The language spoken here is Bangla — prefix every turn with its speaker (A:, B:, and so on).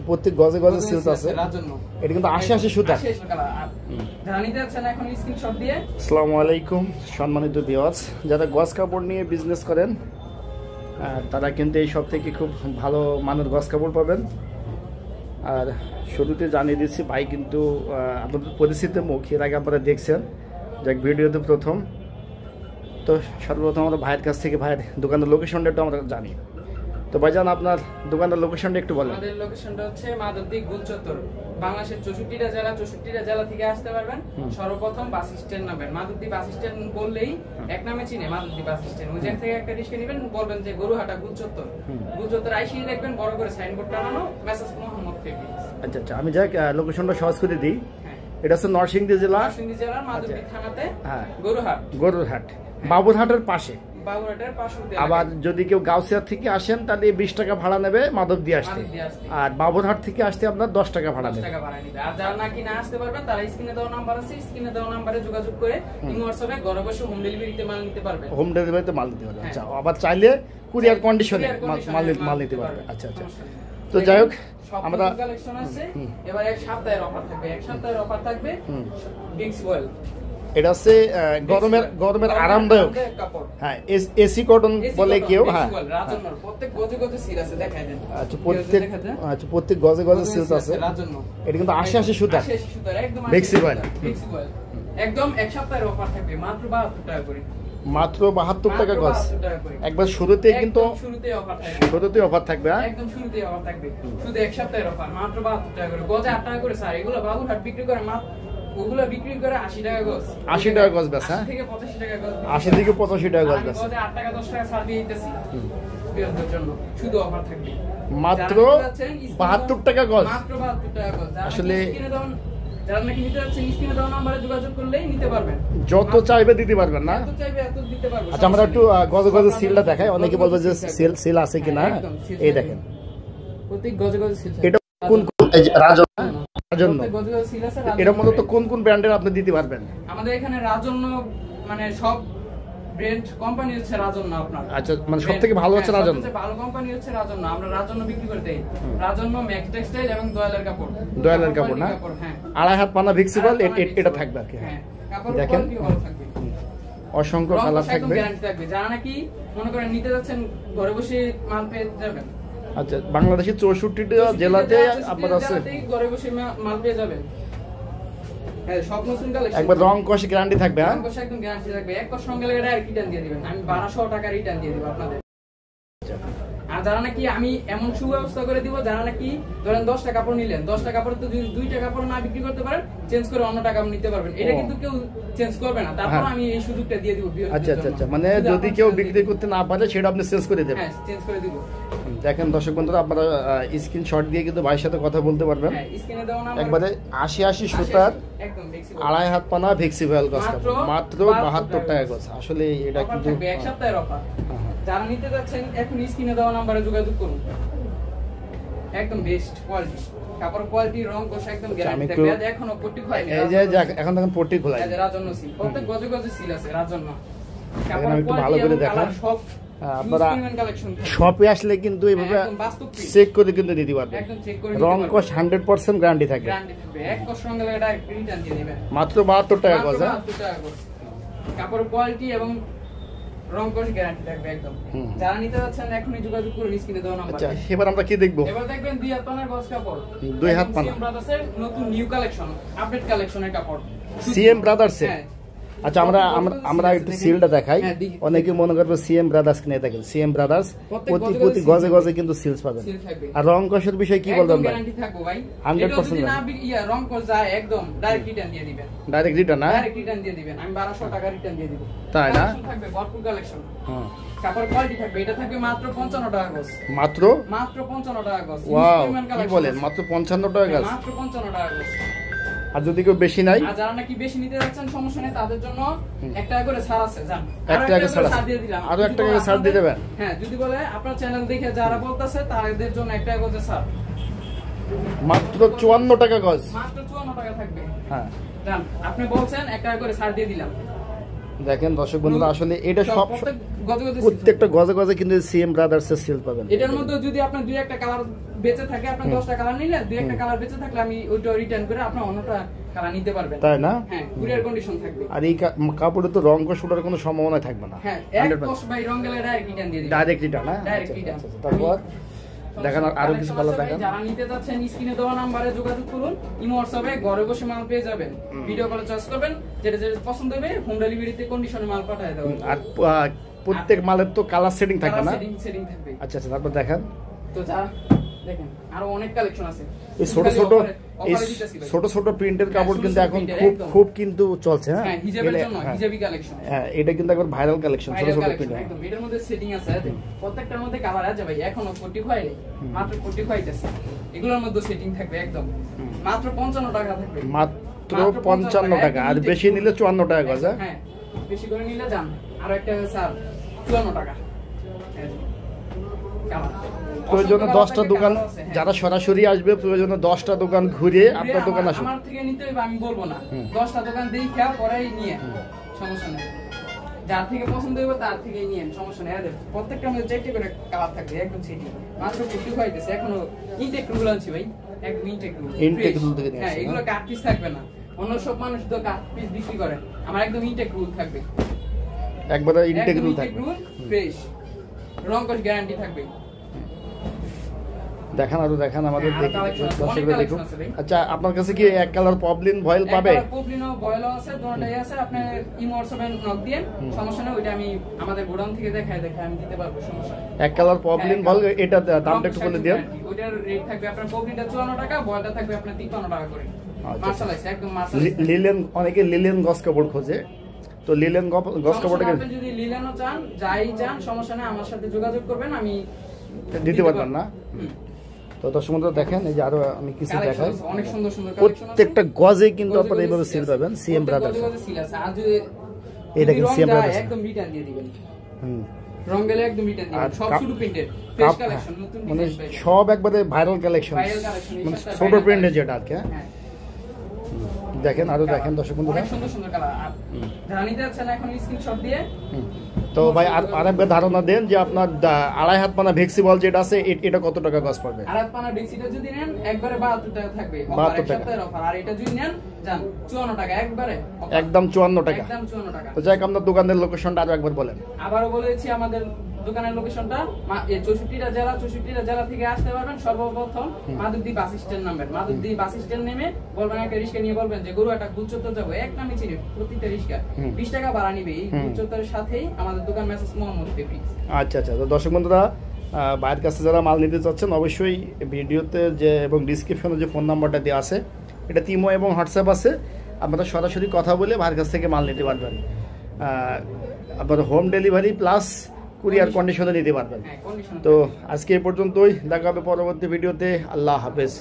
A: প্রত্যেক গজে গজে সেলস আছে। এটা কিন্তু ৮০ সুতা। আসসালামু আলাইকুম সম্মানিত ভিউয়ার্স, যারা গজ কাপড় নিয়ে বিজনেস করেন তারা কিন্তু এই সব থেকে খুব ভালো মানের গজ কাপড় পাবেন। আর শুরুতে জানিয়ে দিচ্ছি, ভাই কিন্তু আপনাদের পরিচিত মুখ, এর আগে আপনারা দেখছেন যাক ভিডিওতে প্রথম। তো সর্বপ্রথম আমরা ভাইয়ের কাছ থেকে ভাইয়ের দোকানের লোকেশনটা একটু আমরা জানি। তো ভাইজান, আপনার দোকানের লোকেশনটা একটু বলেন।
B: আমাদের লোকেশনটা হচ্ছে মাধবদী গুলচত্বর, বাংলাদেশের 64টা জেলা থেকে আসতে পারবেন। সর্বপ্রথম বাস স্ট্যান্ড নামবেন, মাধবদী বাস স্ট্যান্ড বললেই এক নামে চিনে মাধবদী বাস স্ট্যান্ড। ওই জায়গা থেকে একটা রিক্সা নেবেন, বলবেন যে গরুহাটা গুলচত্বর। গুলচত্বর আইসি দেখবেন বড় করে সাইনবোর্ড টানানো, মেসেজ মোহাম্মদ ফেবি।
A: আচ্ছা আচ্ছা, আমি যাক লোকেশনটা সহজ করে দিই। এটা হচ্ছে নরসিংদী জেলার
B: মাধবদী থানাতে
A: গরুরহাট, বাবুরহাটের পাশে। আবার যদি কেউ গাউসিয়া থেকে আসেন তাহলে 20 টাকা ভাড়া নেবে মাধবদী আসতে, আর বাবুরহাট থেকে আসতে আপনার 10 টাকা ভাড়া নেবে।
B: আর যারা নাকি না আসতে পারবেন তারা স্ক্রিনে দেওয়া নাম্বার আছে, স্ক্রিনে দেওয়া নাম্বারে যোগাযোগ করে হোয়াটসঅ্যাপে ঘরে বসে হোম ডেলিভারিতে মাল নিতে পারবে।
A: হোম ডেলিভারিতে মাল নিতে পারবে। আচ্ছা, আবার চাইলে কুরিয়ার কন্ডিশনে মাল নিতে পারবে। আচ্ছা আচ্ছা, তো যাই হোক, আমরা
B: কালেকশন আছে। এবার এক সপ্তাহের অফার থাকবে বিক্স ওয়েল।
A: এটা হচ্ছে গরমের আরামদায়ক, হ্যাঁ, এসি কটন বলে কেউ। হ্যাঁ,
B: প্রত্যেক গজে গজে সিল আছে, দেখাই দেন।
A: আচ্ছা, প্রত্যেক গজে গজে সিল আছে। এটা কিন্তু ৮০ সুতা,
B: একদম
A: ফ্লেক্সিবল।
B: একদম এক সপ্তাহের অফার থাকবে মাত্র ৭২ টাকা করে।
A: মাত্র ৭২ টাকা গজ। একবার শুরুতে কিন্তু শুরুতে অফার থাকবে।
B: একদম শুরুতে অফার থাকবে, শুধু এক সপ্তাহের অফার, মাত্র ৭২ টাকা করে। গজে ৮ টাকা করে স্যার। এগুলো বাবুরহাট বিক্রি করে মাত্র, ওগুলো বিক্রি করে ৮০ টাকা গজ।
A: ৮০ টাকা গজ বেশ, হ্যাঁ,
B: ৮০ থেকে ৮৫ টাকা গজ।
A: ৮০ থেকে ৮৫ টাকা গজ বেশ।
B: গজে ৮ টাকা ১০ টাকা ছাড় দিয়ে দিতেছি বিরোধের জন্য, শুধু অফার থাকবে
A: মাত্র ৭২ টাকা গজ।
B: মাত্র ৭২ টাকা গজ।
A: আসলে
B: যারা নাকি নিতে যাচ্ছেন স্ক্রিনে দেওয়া নম্বরে যোগাযোগ করলেই নিতে পারবেন।
A: যত চাইবে দিতে পারবেন না?
B: যত চাইবে এত দিতে পারবো।
A: আচ্ছা, আমরা একটু গজে গজে সিলটা দেখাই। অনেকে বলবে যে সিল আছে কিনা। এই দেখেন,
B: প্রত্যেক গজে গজে সিল।
A: এটা কোন রাজন্য, এর মধ্যে তো কোন কোন ব্র্যান্ডের আপনি দিতে পারবেন?
B: আমাদের এখানে রাজন্য মানে সব ব্র্যান্ড কোম্পানি হচ্ছে রাজন্য আপনার।
A: আচ্ছা, মানে সবথেকে ভালো হচ্ছে রাজন্য।
B: সবচেয়ে ভালো কোম্পানি হচ্ছে রাজন্য। আমরা রাজন্য বিক্রি করে দেই। রাজন্য ম্যাক্স টেক্সটাইল এবং দয়ালের কাপড়।
A: দয়ালের কাপড় না?
B: হ্যাঁ,
A: ২.৫ হাত পানা ফ্লেক্সিবল এটা থাকবে আর কি।
B: হ্যাঁ, কাপড়
A: দেখেন,
B: কোয়ালিটি ভালো থাকবে,
A: অসংখ্য কালার থাকবে,
B: গ্যারান্টি থাকবে। যারা নাকি মনে করেন নিতে যাচ্ছেন ঘরে বসে মাল পেয়ে যাবেন।
A: আচ্ছা, বাংলাদেশের ৬৪টা জেলাতে আপনারা আছে,
B: ঘরে বসে মাল পেয়ে যাবেন। হ্যাঁ, সব নতুন কালেকশন।
A: একবার রং কষ গ্যারান্টি থাকবে। হ্যাঁ,
B: রং কষ একদম গ্যারান্টি থাকবে। এক কষ সঙ্গে লাগে ডাইরেক্ট রিটার্ন দিয়ে দিবেন। আমি ১২০০ টাকা রিটার্ন দিয়ে দেব আপনাদের। আর যারা নাকি আমি এমন সুব্যবস্থা করে দিব, যারা নাকি ধরেন ১০ টাকা কাপড় নিলেন, ১০ টাকা কাপড় তো যদি ২ টাকা কাপড় না বিক্রি করতে পারেন, চেঞ্জ করে অন্য টাকা নিতে পারবেন। এটা কিন্তু কেউ চেঞ্জ করবে না। তারপর আমি এই সুযোগটা দিয়ে দিব।
A: আচ্ছা আচ্ছা আচ্ছা, মানে যদি কেউ বিক্রি করতে না পারে সেটা আপনি চেঞ্জ করে দেবেন।
B: হ্যাঁ, চেঞ্জ করে দিব।
A: দেখেন দর্শক বন্ধুরা, আপনারা স্ক্রিনশট দিয়ে কিন্তু ভাইয়ের সাথে কথা বলতে পারবেন।
B: হ্যাঁ, স্ক্রিনে দেওয়া নাম্বার
A: একবারে ৮০ সুতার
B: একদম ফ্লেক্সিবল
A: ২.৫ হাত পানা ফ্লেক্সিবল গজ কাপড়, মাত্র ৭২ টাকা গজ। আসলে এটা কিন্তু
B: এক সপ্তাহের অফার। যারা নিতে যাচ্ছেন এখন স্ক্রিনে দেওয়া নম্বরে যোগাযোগ করুন। একদম বেস্ট কোয়ালিটি কাপড়, কোয়ালিটি, রং কোষ একদম গ্যারান্টি থাকবে। এখনো পট্টি খোলাইনি।
A: এই যে এখন দেখেন পট্টি খোলাই।
B: এই যে রাজন্য সিল, প্রত্যেক গজে গজে সিল আছে রাজন্য।
A: কাপড় একটু ভালো করে দেখান।
B: সব
A: আপনারা শপে আসলে কিন্তু এইভাবে চেক করে কিন্তু দিতে পারবেন।
B: একদম চেক করে
A: রং কোষ 100% গ্যারান্টি থাকবে।
B: এক কোষ সঙ্গে লাগে ডাইরেক্ট রিটার্ন দিয়ে দিবেন।
A: মাত্র ৭২ টাকা গজ।
B: ৭২ টাকা গজ। কাপড় কোয়ালিটি এবং রং কোষ গ্যারান্টি থাকবে একদম। যারা নিতে যাচ্ছেন এখনই যোগাযোগ করুন স্ক্রিনে দেওয়া নাম্বারে।
A: আচ্ছা, এবার আমরা কি দেখব?
B: এবার দেখবেন ২ হাত পানার গজ কাপড়।
A: ২ হাত পানা
B: সিএম ব্রাদার্সের নতুন নিউ কালেকশন, আপডেট কালেকশনের কাপড়।
A: CM brothers. আচ্ছা, আমরা একটু সিলটা দেখাই। অনেকে মনে করবে সিএম ব্রাদার্স কিনে। দেখেন, সিএম ব্রাদার্স প্রতি গজে গজে কিন্তু সিলস পাবেন। আর রং কোষের বিষয় কি বলবেন ভাই?
B: গ্যারান্টি থাকবে ভাই,
A: 100%
B: না রং কোষ যায় একদম ডাইরেক্ট রিটার্ন দিয়ে দিবেন।
A: ডাইরেক্ট রিটার্ন না?
B: ডাইরেক্ট রিটার্ন দিয়ে দিবেন। আমি ১২০০ টাকা রিটার্ন দিয়ে দিব।
A: তাই না?
B: থাকবে ভরপুর কালেকশন। হ্যাঁ, কাপড় কোয়ালিটি থাকবে। এটা থাকবে মাত্র ৫৫ টাকা গজ।
A: মাত্র
B: ৫৫ টাকা গজ।
A: ওয়াও, কি বলেন, মাত্র ৫৫ টাকা গজ?
B: মাত্র ৫৫ টাকা গজ।
A: আর যদি কেউ বেশি নাই,
B: আর যারা নাকি বেশি নিতে যাচ্ছেন সমস্যা নেই, তাদের জন্য ১ টাকা করে ছাড় আছে। জান,
A: ১ টাকা ছাড় দিয়ে দিলাম। আরো ১ টাকা করে ছাড় দিয়ে দেবেন।
B: হ্যাঁ, যদি বলে আপনার চ্যানেল দেখে যারা বলতাছে তাদের জন্য ১ টাকা করে ছাড়।
A: মাত্র ৫৪ টাকা গজ।
B: মাত্র ৫৪ টাকা থাকবে।
A: হ্যাঁ,
B: জান, আপনি বলছেন ১ টাকা করে ছাড় দিয়ে দিলাম।
A: দেখেন দর্শক বন্ধুরা, আসলে এটা সব
B: প্রত্যেক গজে গজে
A: প্রত্যেকটা গজে গজে কিন্তু সিএম ব্রাদার্স এর সেল পাবেন।
B: এটার মধ্যে যদি আপনার দুই একটা কালার বেঁচে থাকে, আপনার 10টা কালার নিলে দুই একটা কালার বেঁচে থাকলে আমি ওইটা রিটার্ন করে আপনি অন্যটা কালার নিতে পারবেন,
A: তাই না?
B: হ্যাঁ, কুরিয়ার কন্ডিশন থাকবে।
A: আর এই কাপড়ে তো রং কষার কোনো সম্ভাবনা থাকবে না।
B: হ্যাঁ, এক কস ভাই রং গেলে ডাইরেক্ট রিটার্ন দিয়ে দিবেন,
A: ডাইরেক্ট রিটার্ন। হ্যাঁ,
B: ডাইরেক্ট রিটার্ন।
A: তারপর দেখেন আরো কিছু কালার দেখেন।
B: যারা নিতে যাচ্ছেন স্ক্রিনে দেওয়া নম্বরে যোগাযোগ করুন, ইমো হোয়াটসঅ্যাপে ঘরে বসে মাল পেয়ে যাবেন, ভিডিও কলে চয়েস করবেন, যেটা যেটা পছন্দ হবে হোম ডেলিভারিতে কন্ডিশনে মাল পাঠিয়ে দেবেন।
A: আর প্রত্যেক মালের তো কালার সেটিং থাকবে না?
B: সেটিং থাকবে।
A: আচ্ছা আচ্ছা, তারপর দেখেন
B: তো যা দেখেন আরো অনেক কালেকশন আছে।
A: এই ছোট ছোট প্রিন্টের কাপড় কিন্তু এখন খুব কিন্তু চলছে। হ্যাঁ,
B: হিজাবের জন্য হিজাবি কালেকশন।
A: হ্যাঁ, এটা কিন্তু একবার ভাইরাল কালেকশন, ছোট ছোট প্রিন্ট।
B: একদম এটার মধ্যে সেটিং আছে, প্রত্যেকটার মধ্যে কালার আছে ভাই, এখনো 40 হয় মাত্র 40 হইতাছে। এগুলোর মধ্যে সেটিং থাকবে একদম মাত্র 55 টাকা থাকবে,
A: মাত্র 55 টাকা। আর বেশি নিলে 54 টাকা গজ।
B: হ্যাঁ, বেশি করে নিলে যান আর একটা স্যার 54 টাকা।
A: প্রয়োজনে 10টা দোকান, যারা সরাসরি আসবে প্রয়োজনে 10টা দোকান ঘুরে আপনার দোকান আসুন।
B: আমার থেকে নিতে হবে আমি বলবো না, 10টা দোকান দেখা পরেই নিয়ে সমস্যা নেই, যার থেকে পছন্দ হবে তার থেকেই নিয়ে সমস্যা নেই। প্রত্যেকটার মধ্যে 4টা করে কালার থাকবে, একদম সেটি মাত্র 50 হইতেছে। এখনো ইনটেক রুল আনছি ভাই, একদম ইনটেক রুল থেকে নিয়ে। হ্যাঁ, এগুলো কাট পিস থাকবে না, অন্য সব মানুষ তো কাট পিস বিক্রি করে, আমার একদম ইনটেক রুল থাকবে,
A: একবারে ইনটেক রুল থাকবে,
B: ফ্রেশ রং কস গ্যারান্টি থাকবে।
A: দেখেন আরো দেখেন আমাদের দর্শকরা দেখুন। আচ্ছা, আপনার কাছে কি এক কালার পপলিন ভয়েল পাবে?
B: এক কালার পপলিনও ভয়েলও আছে, দুটোটাই আছে। আপনি ইমো হোয়াটসঅ্যাপে নক দিয়ে সমস্যা নেই, ওইটা আমি আমাদের গোডাউন থেকে দেখাই আমি দিতে পারবো, সমস্যা নেই।
A: এক কালার পপলিন ভয়েল, এটা দামটা একটু বলে দিন।
B: ওইটার রেট থাকবে আপনার পপলিনটা 54 টাকা, ভয়েলটা থাকবে আপনার 53 টাকা করে। মার্শাল আছে, একদম মার্শাল।
A: লিলেন, অনেকে লিলেন গস কাপড় খোঁজে, তো লিলেন গস কাপড়টা
B: আপনি যদি লিলেনও চান, যাই চান সমস্যা নেই, আমার সাথে যোগাযোগ করবেন, আমি
A: দিতে পারবেন না। তো দর্শক বন্ধুরা দেখেন, এই যে আরো আমি কিছু দেখাই,
B: অনেক সুন্দর সুন্দর কালেকশন আছে।
A: প্রত্যেকটা গজে কিন্তু আপনারা এইভাবে সেল পাবেন সিএম ব্রাদার্স। এই দেখেন সিএম ব্রাদার্স
B: একদম রিটার্ন দিয়ে দিবেন, রং গেলে একদম রিটার্ন দিবেন। সব শুধু প্রিন্টেড ফ্রেশ কালেকশন, নতুন
A: মানে সব একবারে ভাইরাল কালেকশন, মানে ছোট প্রিন্টের যেটা আর কি। দেখেন আরো দেখেন দর্শক বন্ধুরা,
B: অনেক সুন্দর সুন্দর কালার। যারা নিতে যাচ্ছেন এখন স্ক্রিনশট দিয়ে।
A: তো ভাই আর একবার ধারণা দেন যে আপনার 2.5 হাত পানা ভেক্সিবল যেটা আছে এটা কত টাকা গজ পড়বে?
B: 2.5 হাত পানা ভেক্সিটা যদি নেন একবারে 72 টাকা থাকবে,
A: 72 টাকা
B: অফার। আর এটা যদি নেন জান 54 টাকা একবারে,
A: একদম 54 টাকা,
B: একদম 54 টাকা।
A: তো যাই আপনার দোকানের লোকেশনটা আরো একবার বলেন।
B: আবারও বলেছি, আমাদের দোকানের লোকেশনটা 64টা জেলা থেকে আসতে পারবেন। সর্বপ্রথম মাধবদী বাস স্ট্যান্ড নামবেন, মাধবদী বাস স্ট্যান্ড নেমে বলবেন একটা রিক্সা নিয়ে, বলবেন যে গরুয়াটা গুলচত্বর যাবো, এক নামে চিনি, প্রতিটা রিক্সা 20 টাকা ভাড়া নিবে। এই গুলচত্বরের সাথেই আমাদের দোকান মেসেজ মোহাম্মদ ফেব্রিক্স।
A: আচ্ছা আচ্ছা, তো দর্শক বন্ধুরা বাইরের কাছে যারা মাল নিতে চাচ্ছেন অবশ্যই ভিডিওতে যে এবং ডিসক্রিপশনে যে ফোন নাম্বারটা দেওয়া আছে, এটা ইমো এবং হোয়াটসঅ্যাপ আছে, আপনারা সরাসরি কথা বলে বাইরের কাছ থেকে মাল নিতে পারবেন। আপনারা হোম ডেলিভারি প্লাস কুরিয়ার কন্ডিশনে নিতে পারবেন। তো আজকে এই পর্যন্তই, দেখা হবে পরবর্তী ভিডিওতে। আল্লাহ হাফেজ।